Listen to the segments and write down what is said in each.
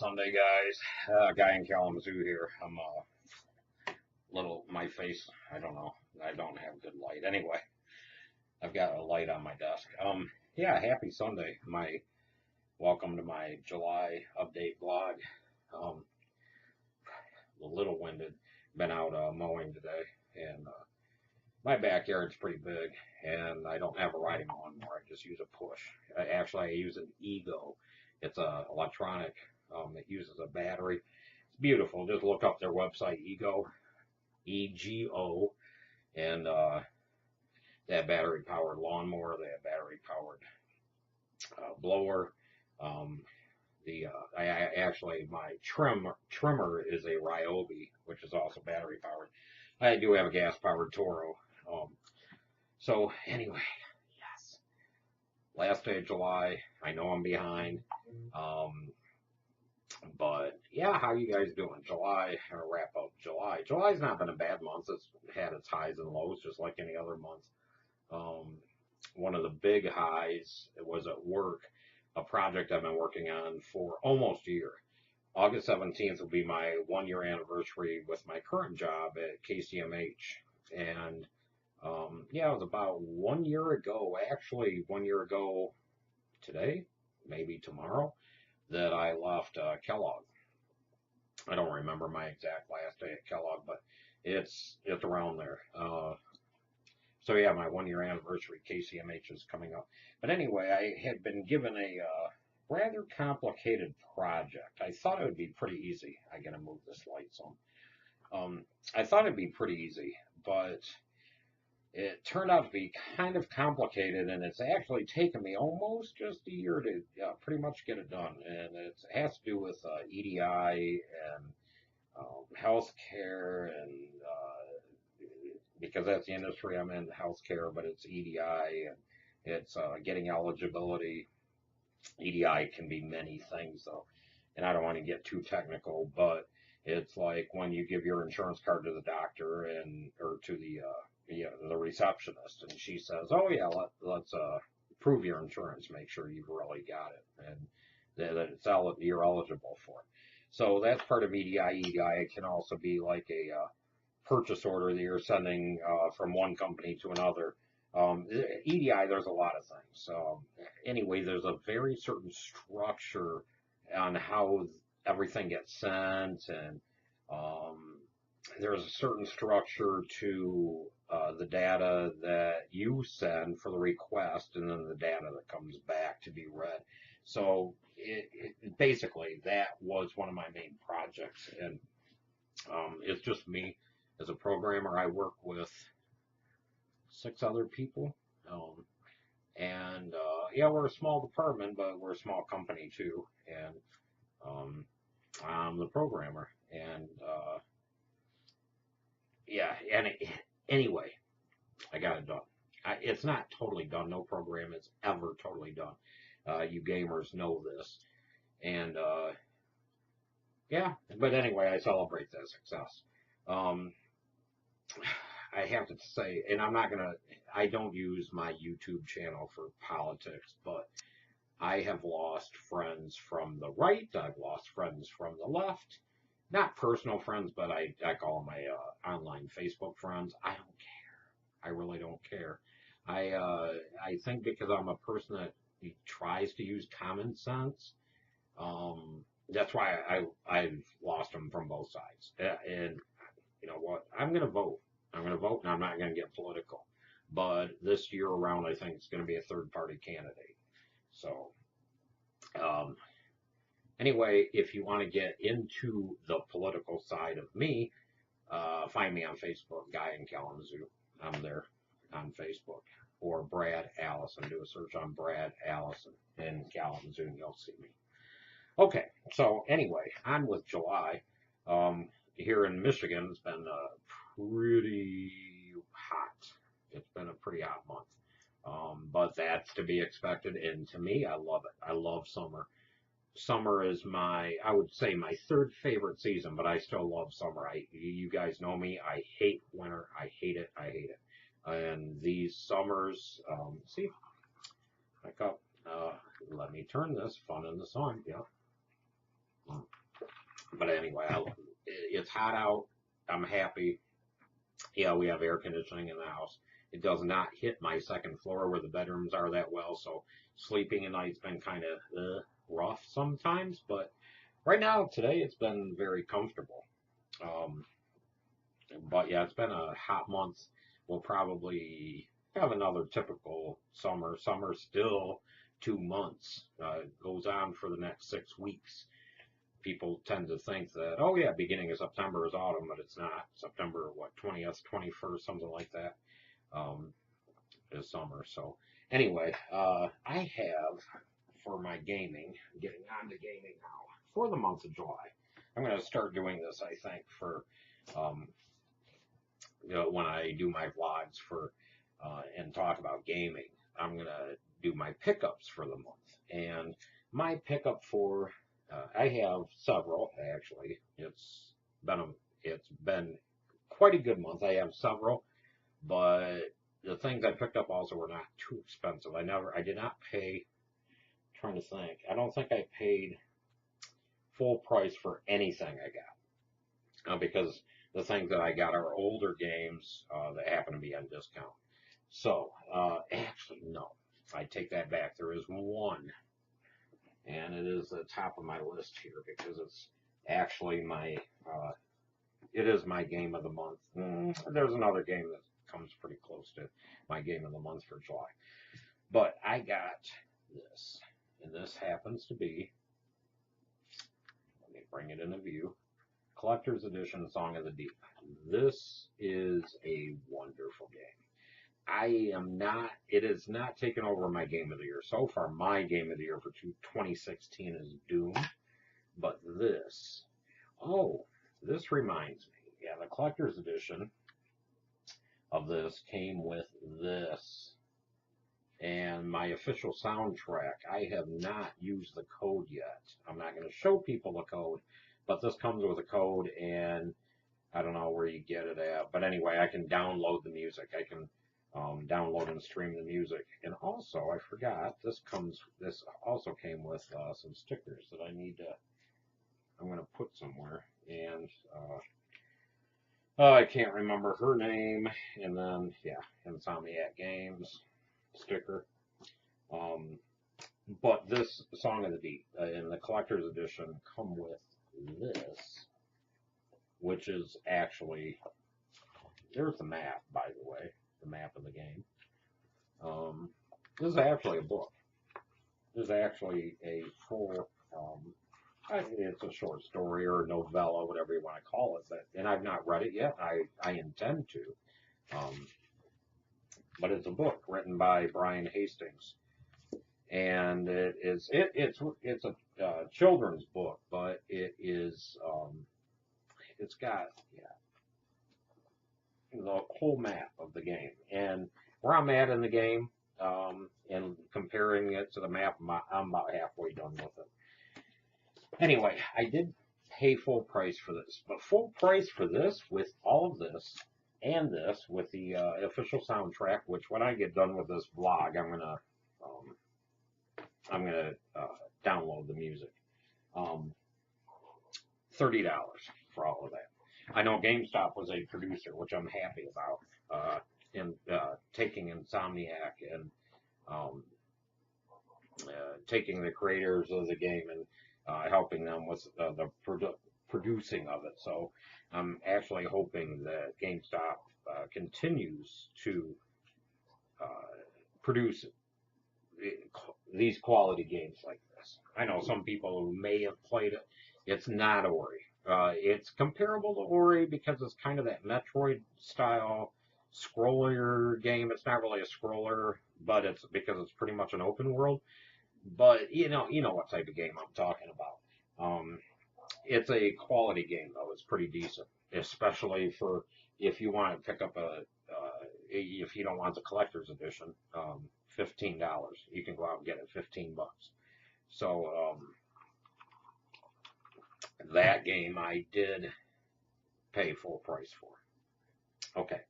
Sunday, guys. Guy in Kalamazoo here. I'm my face, I don't know. I don't have good light. Anyway, I've got a light on my desk. Yeah, happy Sunday. Welcome to my July update vlog. Um, a little winded. Been out mowing today, and my backyard's pretty big, and I don't have a riding lawnmower. I just use a push. Actually, I use an Ego. It's a electronic. It uses a battery. It's beautiful. Just look up their website, Ego, EGO, and they have battery powered lawnmower. They have battery powered blower. Um, my trimmer is a Ryobi, which is also battery powered. I do have a gas powered Toro. Um, so anyway, yes, last day of July. I know I'm behind. Um, But yeah, how you guys doing? July, or wrap up July. July's not been a bad month. It's had its highs and lows just like any other month. Um, One of the big highs was at work, a project I've been working on for almost a year. August 17th will be my 1 year anniversary with my current job at KCMH. And yeah, it was about 1 year ago, actually 1 year ago today, maybe tomorrow, that I left Kellogg. I don't remember my exact last day at Kellogg, but it's around there. So yeah, my 1 year anniversary KCMH is coming up. But anyway, I had been given a rather complicated project. I thought it would be pretty easy. I gotta move this light some. I thought it'd be pretty easy, but it turned out to be kind of complicated, and it's actually taken me almost just a year to pretty much get it done. And it has to do with EDI and healthcare, and because that's the industry I'm in, healthcare, but it's EDI and it's getting eligibility. EDI can be many things though, and I don't want to get too technical, but it's like when you give your insurance card to the doctor and or to the receptionist, and she says, "Oh yeah, let's prove your insurance, make sure you've really got it, and that you're eligible for it." So that's part of EDI. EDI can also be like a purchase order that you're sending from one company to another. EDI, there's a lot of things. Anyway, there's a very certain structure on how everything gets sent, and um, there's a certain structure to the data that you send for the request, and then the data that comes back to be read. So basically, that was one of my main projects, and it's just me as a programmer. I work with 6 other people, and yeah, we're a small department, but we're a small company too, and um, I'm the programmer, and yeah, anyway, I got it done. It's not totally done. No program is ever totally done. You gamers know this, and yeah. But anyway, I celebrate that success. Um, I have to say, and I don't use my YouTube channel for politics, but I have lost friends from the right. I've lost friends from the left. Not personal friends, but I call them my online Facebook friends. I don't care. I really don't care. I think because I'm a person that tries to use common sense, that's why I've lost them from both sides. And you know what? I'm going to vote. I'm going to vote, and I'm not going to get political. But this year around, I think it's going to be a third party candidate. So, um, anyway, if you want to get into the political side of me, find me on Facebook, Guy in Kalamazoo. I'm there on Facebook. Or Brad Allison. Do a search on Brad Allison in Kalamazoo, and you'll see me. Okay, so anyway, on with July. Here in Michigan, it's been pretty hot. It's been a pretty hot month. But that's to be expected, and to me, I love it. I love summer. Summer is I would say my third favorite season, but I still love summer. You guys know me. I hate winter. I hate it. I hate it. And these summers, see, back up. Let me turn this. Fun in the sun. Yeah. But anyway, it's hot out. I'm happy. Yeah, we have air conditioning in the house. It does not hit my second floor where the bedrooms are that well, so sleeping at night's been kind of rough sometimes. But right now, today, it's been very comfortable. Um, but yeah, it's been a hot month. We'll probably have another typical summer. Summer still 2 months. Goes on for the next 6 weeks. People tend to think that, oh yeah, beginning of September is autumn, but it's not. September, what, 20th, 21st, something like that, is summer. So anyway, I have, for my gaming, getting on to gaming now, for the month of July. I'm going to start doing this, I think, for um, when I do my vlogs for and talk about gaming. I'm going to do my pickups for the month. And my pickup for I have several actually. It's been quite a good month. I have several, but the things I picked up also were not too expensive. I did not pay. I'm trying to think. I don't think I paid full price for anything I got because the things that I got are older games that happen to be on discount. So actually, no, I take that back. There is one, and it is the top of my list here because it's actually it is my game of the month. There's another game that comes pretty close to my game of the month for July. But I got this, and this happens to be, let me bring it into view, Collector's Edition Song of the Deep. This is a wonderful game. It has not taken over my game of the year. So far, my game of the year for 2016 is Doom. But this reminds me. Yeah, the collector's edition of this came with this. And my official soundtrack, I have not used the code yet. I'm not going to show people the code, but this comes with a code, and I don't know where you get it at. But anyway, I can download the music. I can download and stream the music. And also, I forgot, this also came with some stickers that I'm going to put somewhere. And I can't remember her name. And then, yeah, Insomniac Games sticker. But this Song of the Deep in the collector's edition come with this, which is actually, there's the map, by the way, the map of the game. This is actually a book. This is actually a full, it's a short story or a novella, whatever you want to call it. And I've not read it yet. I intend to. But it's a book written by Brian Hastings. And it's a children's book, but it is, it's got, the whole map of the game. And where I'm at in the game, and comparing it to the map, I'm about halfway done with it. Anyway, I did pay full price for this, but full price for this with all of this and this with the official soundtrack, which when I get done with this vlog, I'm gonna download the music. $30 for all of that. I know GameStop was a producer, which I'm happy about, in taking Insomniac and taking the creators of the game and helping them with the producing of it. So I'm actually hoping that GameStop continues to produce these quality games like this. I know some people who may have played it. It's not Ori. It's comparable to Ori because it's kind of that Metroid style scroller game. It's not really a scroller, but it's because it's pretty much an open world. But you know what type of game I'm talking about. It's a quality game though. It's pretty decent, especially for if you want to pick up if you don't want the collector's edition, $15. You can go out and get it $15. So that game I did pay full price for. Okay,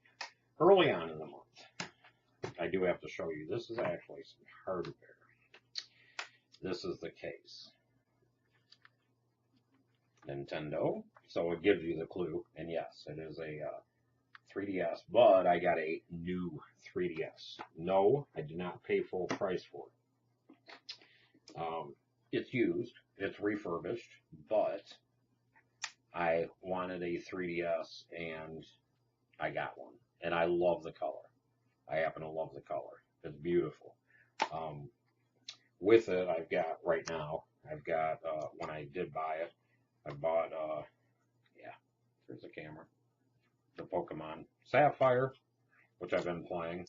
early on in the month, I do have to show you. This is actually some hardware. This is the case. Nintendo. So it gives you the clue. And yes, it is a 3DS, but I got a new 3DS. No, I did not pay full price for it. It's used, it's refurbished, but I wanted a 3DS and I got one. And I love the color. I happen to love the color. It's beautiful. Um, with it, I've got right now, I've got, when I did buy it, I bought, yeah, here's the camera, the Pokemon Sapphire, which I've been playing.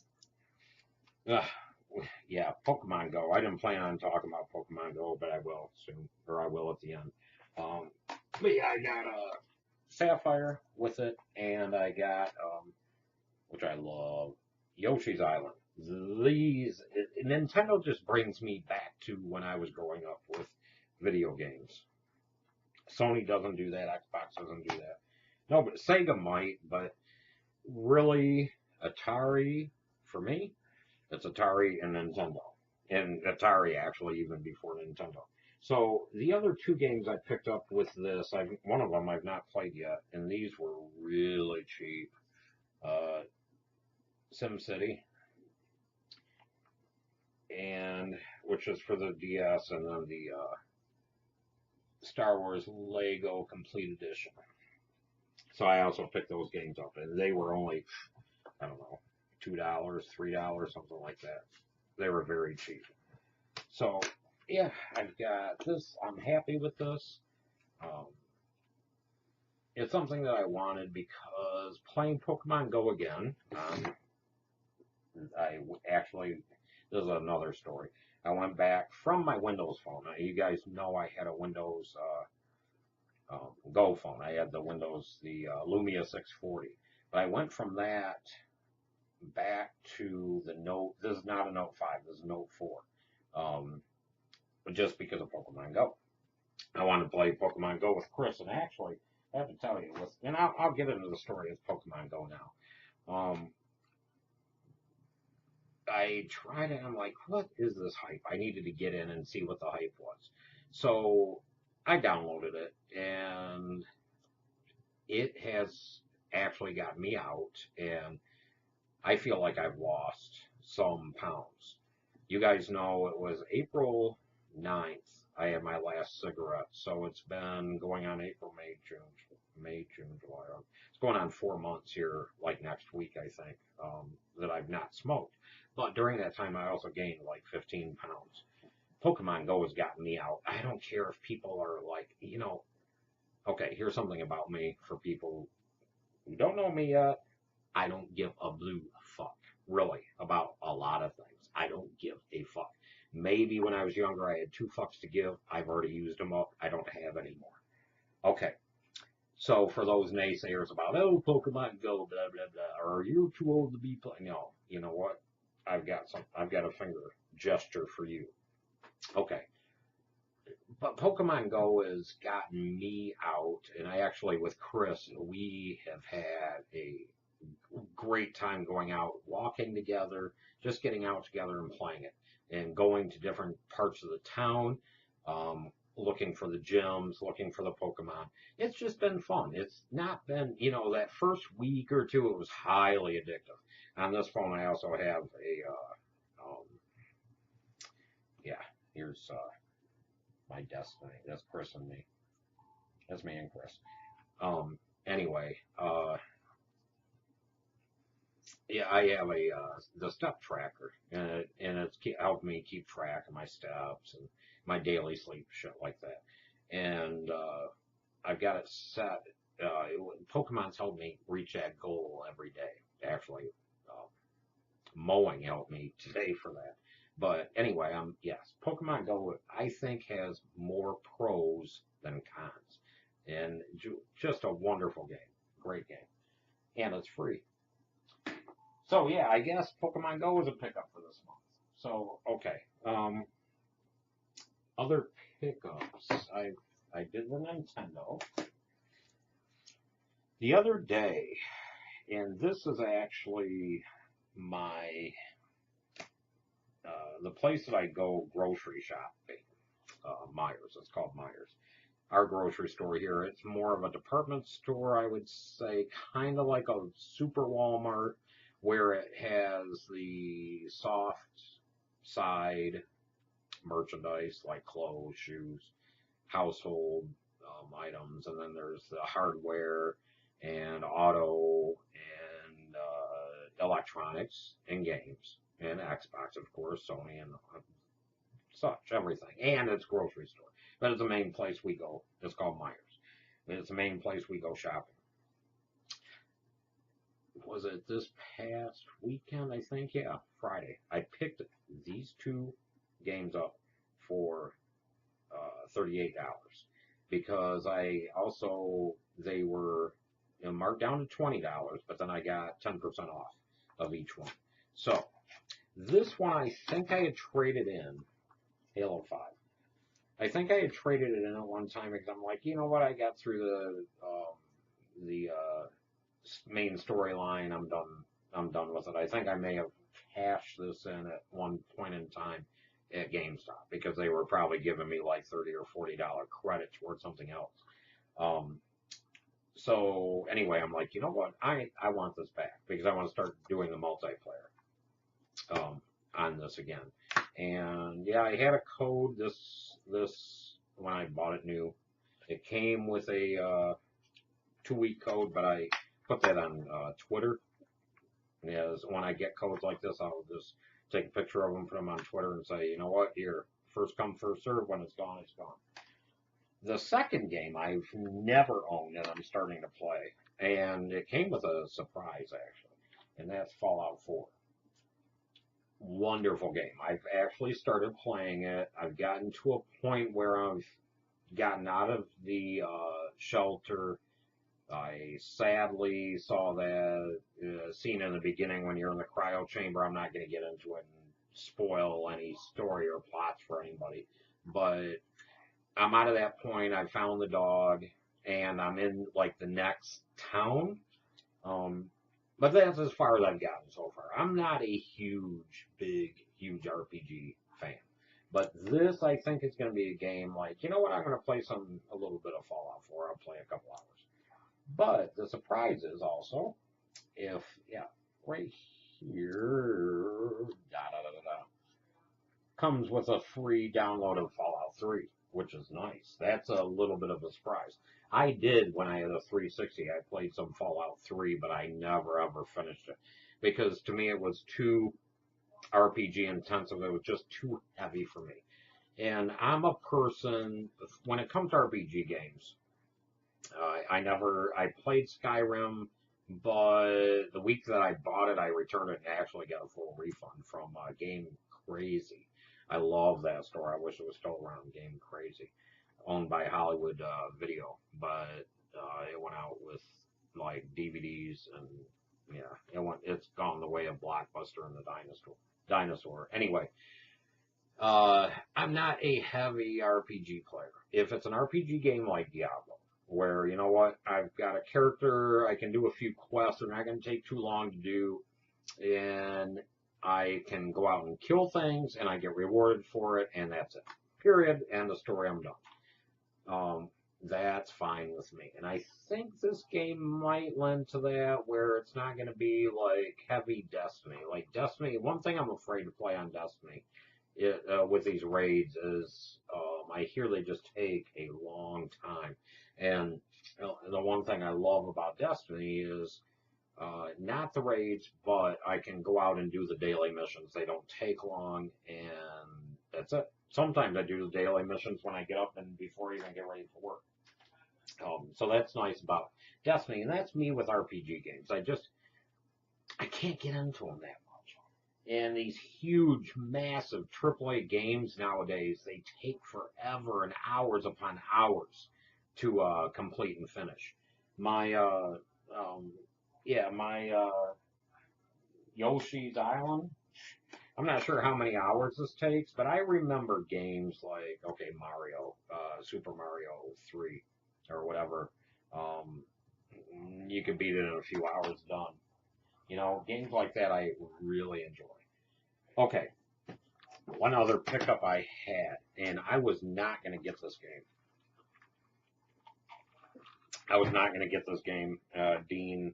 Ugh, yeah, Pokemon Go. I didn't plan on talking about Pokemon Go, but I will soon, or I will at the end. Um, but yeah, I got a Sapphire with it, and I got, which I love, Yoshi's Island. Nintendo just brings me back to when I was growing up with video games. Sony doesn't do that. Xbox doesn't do that. No, but Sega might. But really, Atari for me, it's Atari and Nintendo, and Atari actually even before Nintendo. So the other two games I picked up with this, one of them I've not played yet, and these were really cheap. Uh, SimCity, and which is for the DS, and then the Star Wars Lego Complete Edition. So I also picked those games up, and they were only, I don't know, $2, $3, something like that. They were very cheap. So yeah, I've got this. I'm happy with this. Um, it's something that I wanted because playing Pokemon Go again. I actually, this is another story. I went back from my Windows phone. Now, you guys know I had a Windows Go phone. I had the Windows, the Lumia 640. But I went from that back to the Note. This is not a Note 5. This is a Note 4. Just because of Pokemon Go. I wanted to play Pokemon Go with Chris, and actually, I have to tell you, and I'll get into the story of Pokemon Go now. I tried it, and I'm like, what is this hype? I needed to get in and see what the hype was. So I downloaded it, and it has actually got me out, and I feel like I've lost some pounds. You guys know it was April 9th. I had my last cigarette, so it's been going on April, May, June, July. It's going on 4 months here, like next week, I think, that I've not smoked. But during that time, I also gained like 15 pounds. Pokemon Go has gotten me out. I don't care if people are like, okay, here's something about me for people who don't know me yet. I don't give a blue fuck, really, about a lot of things. I don't give a fuck. Maybe when I was younger, I had 2 fucks to give. I've already used them up. I don't have any more. Okay. So for those naysayers about, oh, Pokemon Go, blah, blah, blah, or you're too old to be playing, no, you know what? I've got a finger gesture for you. Okay. But Pokemon Go has gotten me out, and I actually, with Chris, we have had a great time going out, walking together, just getting out together and playing it, and going to different parts of the town, looking for the gyms, looking for the Pokemon. It's just been fun. It's not been, that first week or two, it was highly addictive. On this phone, I also have yeah, here's my Destiny. That's Chris and me. That's me and Chris. Anyway, yeah, I have the step tracker, and it's helped me keep track of my steps and my daily sleep, shit like that. And I've got it set. Pokemon's helped me reach that goal every day. Actually, uh, mowing helped me today for that. But anyway, yes, Pokemon Go I think has more pros than cons, and just a wonderful game, great game, and it's free. So yeah, I guess Pokemon Go was a pickup for this month. So okay, other pickups. I did the Nintendo the other day, and this is actually my the place that I go grocery shopping. Myers. It's called Myers, our grocery store here. It's more of a department store, I would say, kind of like a super Walmart, where it has the soft side merchandise like clothes, shoes, household items, and then there's the hardware and auto and electronics and games and Xbox, of course, Sony and such, everything. And it's a grocery store. But it's the main place we go. It's called Myers. It's the main place we go shopping. Was it this past weekend, I think? Yeah, Friday. I picked these two games up for $38 because I also, they were marked down to $20, but then I got 10% off of each one. So this one, I think I had traded in Halo 5. I think I had traded it in at one time because I'm like, you know what? I got through the main storyline. I'm done with it. I think I may have cashed this in at one point in time at GameStop because they were probably giving me like $30 or $40 credit towards something else. So anyway, I'm like, you know what? I want this back because I want to start doing the multiplayer on this again. And yeah, I had a code this when I bought it new. It came with a 2-week code, but I put that on Twitter. As when I get codes like this, I'll just take a picture of them, put them on Twitter, and say, you know what, here, first come, first serve. When it's gone, it's gone. The second game I've never owned, and I'm starting to play, and it came with a surprise actually, and that's Fallout 4. Wonderful game. I've actually started playing it. I've gotten to a point where I've gotten out of the shelter. I sadly saw that scene in the beginning when you're in the cryo chamber. I'm not going to get into it and spoil any story or plots for anybody, but I'm out of that point. I found the dog, and I'm in like the next town. But that's as far as I've gotten so far. I'm not a huge RPG fan. But this, I think, is going to be a game like, you know what, I'm going to play a little bit of Fallout 4. I'll play a couple hours. But the surprise is also, right here, comes with a free download of Fallout 3, which is nice. That's a little bit of a surprise. I did, when I had a 360, I played some Fallout 3, but I never ever finished it. Because to me it was too RPG intensive. It was just too heavy for me. And I'm a person, when it comes to RPG games, I played Skyrim, but the week that I bought it, I returned it and actually got a full refund from Game Crazy. I love that store. I wish it was still around. Game Crazy, owned by Hollywood Video, but it went out with like DVDs and yeah, it's gone the way of Blockbuster and the Dinosaur. Anyway, I'm not a heavy RPG player. If it's an RPG game like Diablo, where, you know what, I've got a character, I can do a few quests, they're not going to take too long to do, and I can go out and kill things, and I get rewarded for it, and that's it. Period. And the story, I'm done. That's fine with me. And I think this game might lend to that, where it's not going to be like heavy Destiny. Like Destiny, one thing I'm afraid to play on Destiny with these raids is I hear they just take a long time. And the one thing I love about Destiny is not the raids, but I can go out and do the daily missions. They don't take long, and that's it. Sometimes I do the daily missions when I get up and before I even get ready for work. So that's nice about Destiny, and that's me with RPG games. I can't get into them that much. And these huge, massive AAA games nowadays, they take forever and hours upon hours to complete and finish. My Yoshi's Island. I'm not sure how many hours this takes, but I remember games like Mario, Super Mario 3, or whatever. Um, you could beat it in a few hours done. You know, games like that I really enjoy. Okay, one other pickup I had, and I was not going to get this game. I was not going to get this game. Dean,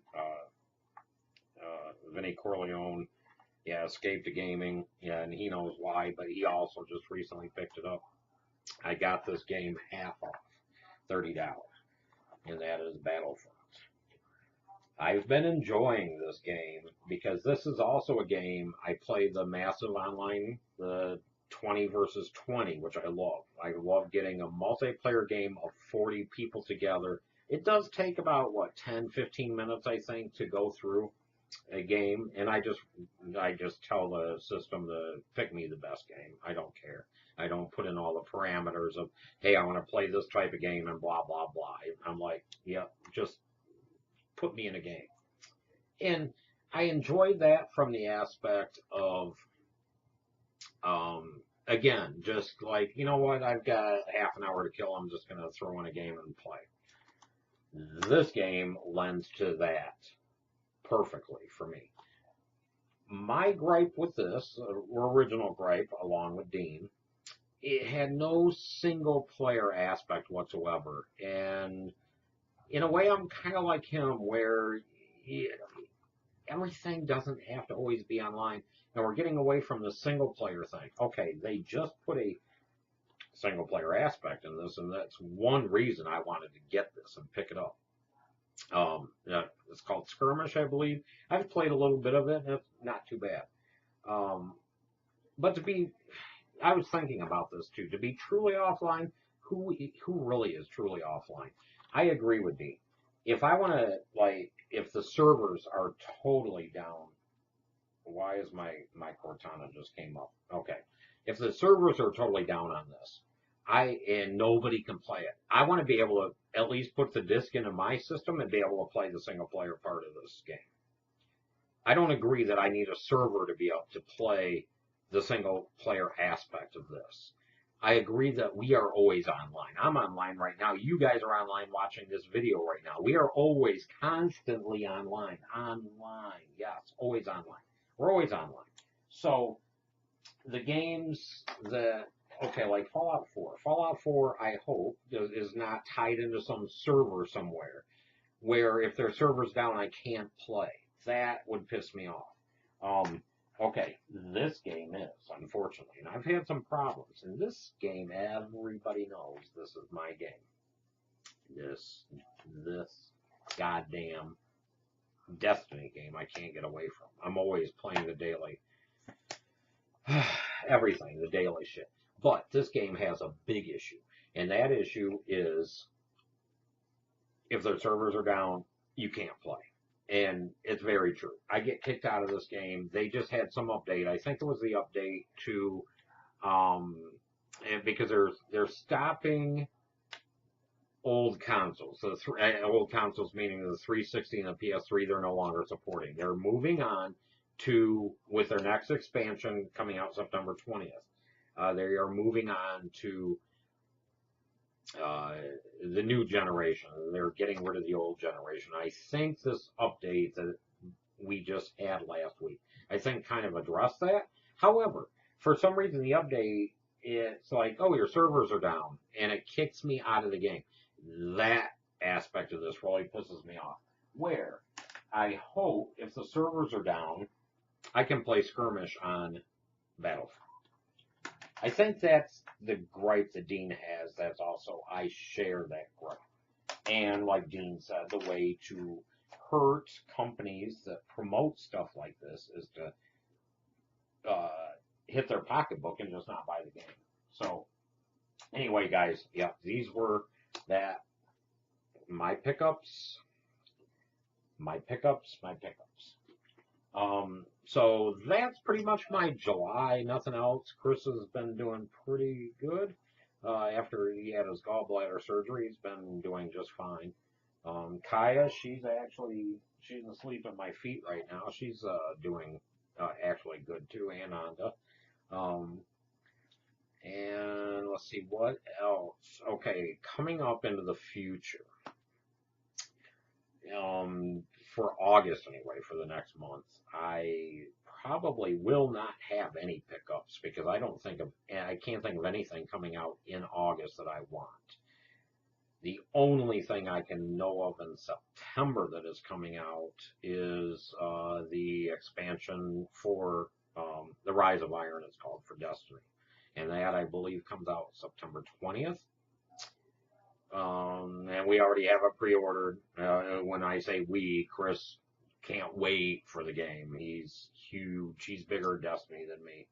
Vinny Corleone, yeah, escaped to gaming, yeah, and he knows why, but he also just recently picked it up. I got this game half off, $30, and that is Battlefront. I've been enjoying this game because this is also a game I play the massive online, the 20 versus 20, which I love. I love getting a multiplayer game of 40 people together. It does take about what 10, 15 minutes I think to go through a game, and I just tell the system to pick me the best game. I don't care. I don't put in all the parameters of, hey, I want to play this type of game and blah blah blah. I'm like, yeah, just put me in a game. And I enjoyed that from the aspect of, again, just like, you know what, I've got half an hour to kill, I'm just going to throw in a game and play. This game lends to that perfectly for me. My gripe with this, original gripe, along with Dean, it had no single player aspect whatsoever. And in a way, I'm kind of like him, where everything doesn't have to always be online. And we're getting away from the single player thing. Okay, they just put a single player aspect in this, and that's one reason I wanted to get this and pick it up. Yeah, it's called Skirmish, I believe. I've played a little bit of it, and it's not too bad. Um, but I was thinking about this too. To be truly offline, who really is truly offline? I agree with Dean. If I want to, like, if the servers are totally down, why is my Cortana just came up? Okay, if the servers are totally down on this, and nobody can play it, I want to be able to at least put the disc into my system and be able to play the single player part of this game. I don't agree that I need a server to be able to play the single player aspect of this. I agree that we are always online. I'm online right now. You guys are online watching this video right now. We are always constantly online. Online. Yes, always online. We're always online. So the games that, okay, like Fallout 4. Fallout 4, I hope, is not tied into some server somewhere where if their server's down, I can't play. That would piss me off. Okay, this game is, unfortunately, and I've had some problems. In this game, everybody knows this is my game. This goddamn Destiny game I can't get away from. I'm always playing the daily, everything, the daily shit. But this game has a big issue, and that issue is if their servers are down, you can't play. And it's very true. I get kicked out of this game. They just had some update. I think it was the update to, um, and because they're stopping old consoles. So old consoles meaning the 360 and the PS3, they're no longer supporting. They're moving on to, with their next expansion coming out September 20th. They are moving on to uh, the new generation. They're getting rid of the old generation. I think this update that we just had last week, I think kind of addressed that. However, for some reason the update, it's like, oh, your servers are down, and it kicks me out of the game. That aspect of this really pisses me off. Where I hope if the servers are down, I can play Skirmish on Battlefield. I think that's the gripe that Dean has. That's also, I share that gripe. And like Dean said, the way to hurt companies that promote stuff like this is to hit their pocketbook and just not buy the game. So anyway, guys, yeah, these were that my pickups. So that's pretty much my July. Nothing else. Chris has been doing pretty good. After he had his gallbladder surgery, he's been doing just fine. Kaya, she's asleep at my feet right now. She's doing actually good too, and Anda. Um, and let's see what else. Okay, coming up into the future. For August anyway, for the next month, I probably will not have any pickups because I can't think of anything coming out in August that I want. The only thing I can know of in September that is coming out is the expansion for the Rise of Iron, it's called, for Destiny. And that, I believe, comes out September 20th. And we already have it pre-ordered. When I say we, Chris can't wait for the game. He's huge. He's bigger Destiny than me.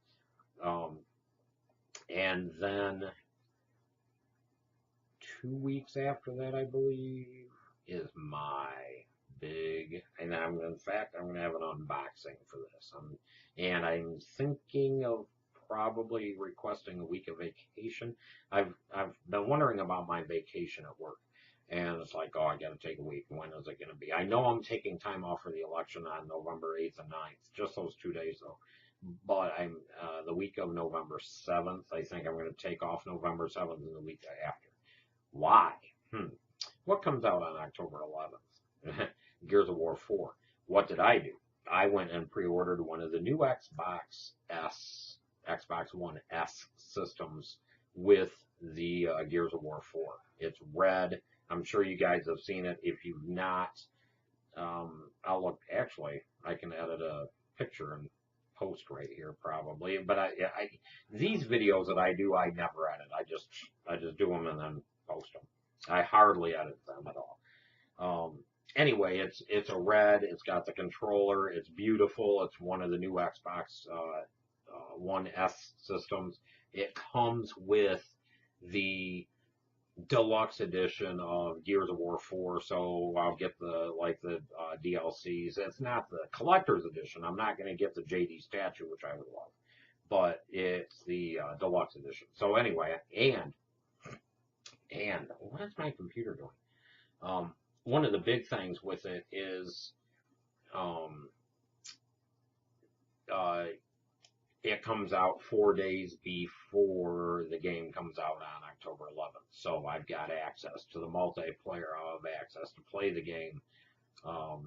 And then 2 weeks after that, I believe, is my big, and in fact, I'm going to have an unboxing for this. And I'm thinking of probably requesting a week of vacation. I've been wondering about my vacation at work, and it's like, oh, I got to take a week. When is it going to be? I know I'm taking time off for the election on November 8th and 9th, just those 2 days though. But I'm the week of November 7th. I think I'm going to take off November 7th and the week after. Why? What comes out on October 11th? Gears of War 4. What did I do? I went and pre-ordered one of the new Xbox One S systems with the Gears of War 4. It's red. I'm sure you guys have seen it. If you've not, I'll look. Actually, I can edit a picture and post right here probably. But these videos that I do, I never edit. I just do them and then post them. I hardly edit them at all. Anyway, it's a red. It's got the controller. It's beautiful. It's one of the new Xbox One S systems. It comes with the deluxe edition of Gears of War 4, so I'll get the DLCs. It's not the collector's edition. I'm not going to get the JD statue, which I would love, but it's the deluxe edition. So anyway, and what is my computer doing? One of the big things with it is it comes out 4 days before the game comes out on October 11th. So I've got access to the multiplayer. I'll have access to play the game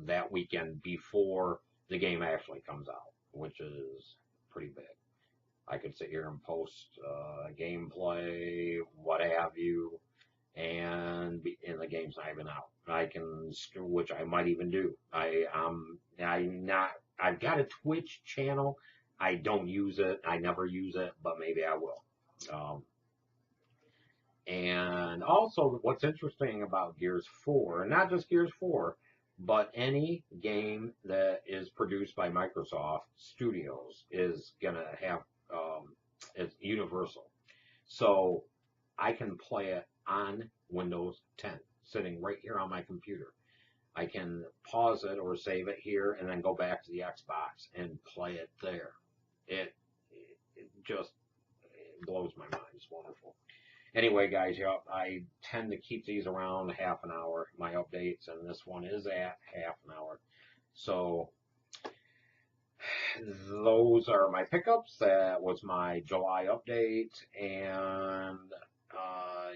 that weekend before the game actually comes out, which is pretty big. I could sit here and post gameplay, what have you, and the game's not even out. I can, which I might even do. I've got a Twitch channel. I don't use it. I never use it, but maybe I will. And also, what's interesting about Gears 4, and not just Gears 4, but any game that is produced by Microsoft Studios is going to have, it's universal. So I can play it on Windows 10, sitting right here on my computer. I can pause it or save it here and then go back to the Xbox and play it there. It just blows my mind. It's wonderful. Anyway, guys, I tend to keep these around half an hour, my updates, and this one is at half an hour. So those are my pickups. That was my July update, and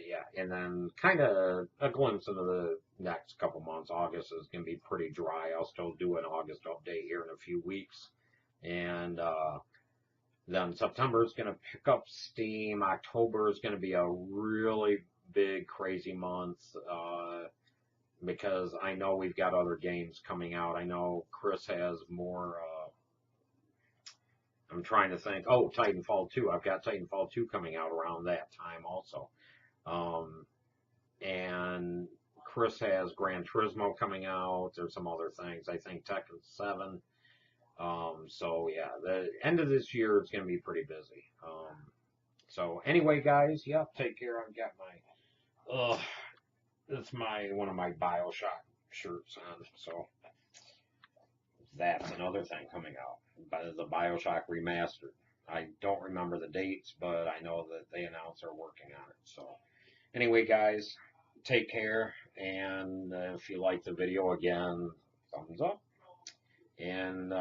yeah, and then kind of a glimpse into the next couple months. August is going to be pretty dry. I'll still do an August update here in a few weeks, and then September is going to pick up steam. October is going to be a really big, crazy month because I know we've got other games coming out. I know Chris has more. I'm trying to think. Oh, Titanfall 2. I've got Titanfall 2 coming out around that time also. And Chris has Gran Turismo coming out. There's some other things. I think Tekken 7. So yeah, the end of this year is going to be pretty busy. So anyway, guys, yeah, take care. I've got my, it's one of my BioShock shirts on. So that's another thing coming out. The BioShock Remastered. I don't remember the dates, but I know that they announced they're working on it. So anyway, guys, take care. And if you like the video, again, thumbs up. And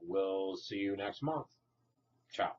we'll see you next month. Ciao.